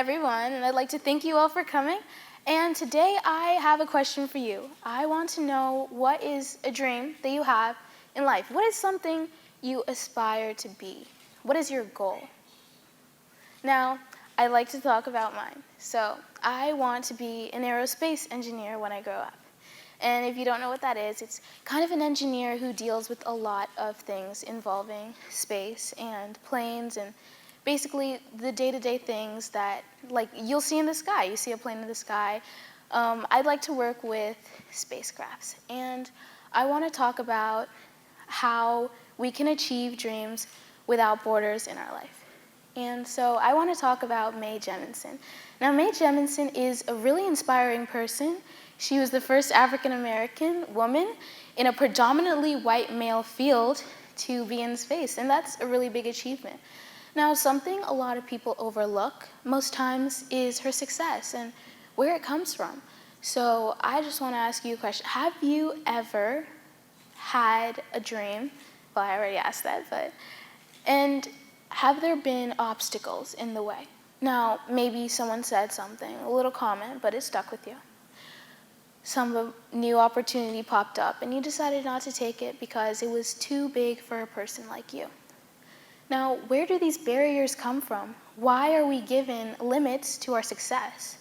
everyone, and I'd like to thank you all for coming. And today I have a question for you. I want to know, what is a dream that you have in life? What is something you aspire to be? What is your goal? Now, I'd like to talk about mine. So, I want to be an aerospace engineer when I grow up. And if you don't know what that is, it's kind of an engineer who deals with a lot of things involving space and planes and basically the day-to-day things that, like, you'll see in the sky. You see a plane in the sky. I'd like to work with spacecrafts. And I want to talk about how we can achieve dreams without borders in our life. And so I want to talk about Mae Jemison. Now, Mae Jemison is a really inspiring person. She was the first African-American woman in a predominantly white male field to be in space, and that's a really big achievement. Now, something a lot of people overlook most times is her success and where it comes from. So I just want to ask you a question. Have you ever had a dream? Well, I already asked that, and have there been obstacles in the way? Now, maybe someone said something, a little comment, but it stuck with you. Some new opportunity popped up, and you decided not to take it because it was too big for a person like you. Now, where do these barriers come from? Why are we given limits to our success?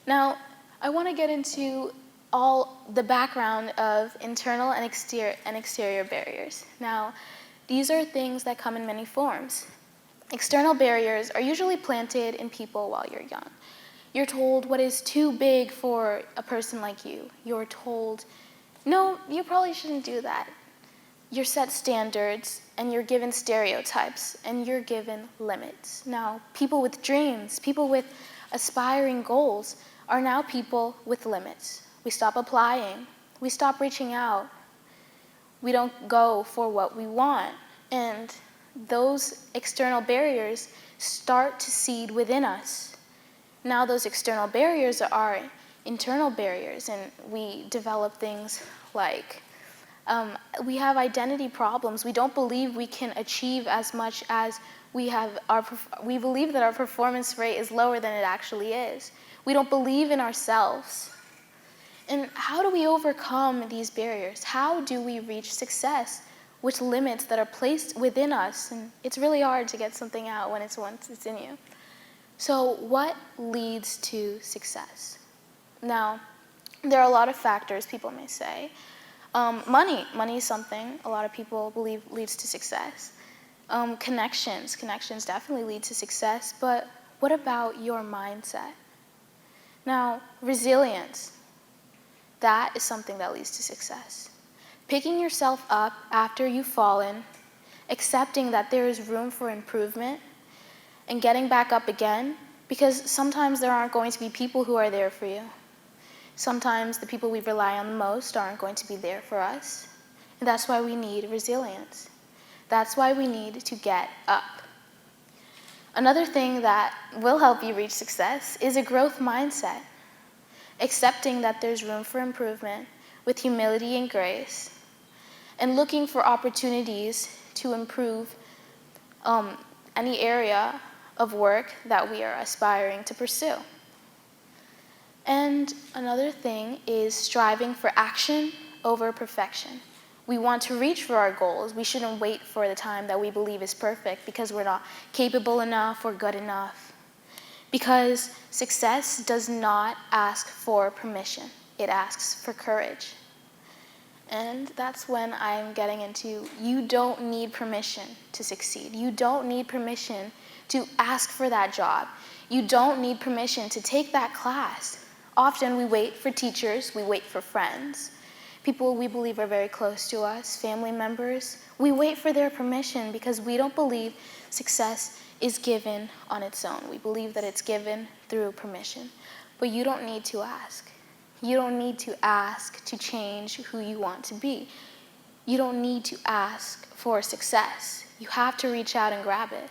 Now, I want to get into all the background of internal and exterior barriers. Now, these are things that come in many forms. External barriers are usually planted in people while you're young. You're told what is too big for a person like you. You're told, no, you probably shouldn't do that. You're set standards, and you're given stereotypes, and you're given limits. Now, people with dreams, people with aspiring goals are now people with limits. We stop applying. We stop reaching out. We don't go for what we want. And those external barriers start to seed within us. Now those external barriers are internal barriers, and we develop things like we have identity problems. We don't believe we can achieve as much as we believe that our performance rate is lower than it actually is. We don't believe in ourselves. And how do we overcome these barriers? How do we reach success with limits that are placed within us? And it's really hard to get something out once it's in you. So what leads to success? Now, there are a lot of factors people may say. Money is something a lot of people believe leads to success. Connections definitely lead to success, but what about your mindset? Now, resilience, that is something that leads to success. Picking yourself up after you've fallen, accepting that there is room for improvement, and getting back up again, because sometimes there aren't going to be people who are there for you. Sometimes the people we rely on the most aren't going to be there for us. And that's why we need resilience. That's why we need to get up. Another thing that will help you reach success is a growth mindset. Accepting that there's room for improvement with humility and grace, and looking for opportunities to improve any area of work that we are aspiring to pursue. And another thing is striving for action over perfection. We want to reach for our goals. We shouldn't wait for the time that we believe is perfect because we're not capable enough or good enough. Because success does not ask for permission. It asks for courage. And that's when I'm getting into, you don't need permission to succeed. You don't need permission to ask for that job. You don't need permission to take that class. Often we wait for teachers, we wait for friends, people we believe are very close to us, family members. We wait for their permission because we don't believe success is given on its own. We believe that it's given through permission. But you don't need to ask. You don't need to ask to change who you want to be. You don't need to ask for success. You have to reach out and grab it.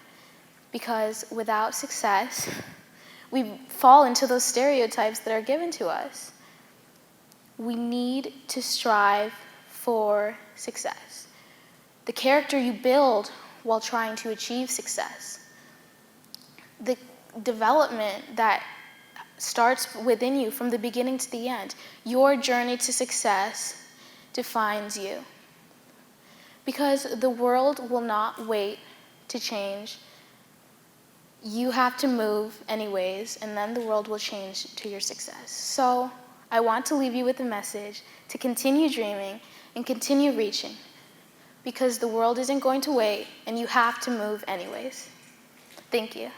Because without success, we fall into those stereotypes that are given to us. We need to strive for success. The character you build while trying to achieve success. development that starts within you from the beginning to the end. Your journey to success defines you. Because the world will not wait to change. You have to move anyways, and then the world will change to your success. So I want to leave you with a message to continue dreaming and continue reaching, because the world isn't going to wait, and you have to move anyways. Thank you.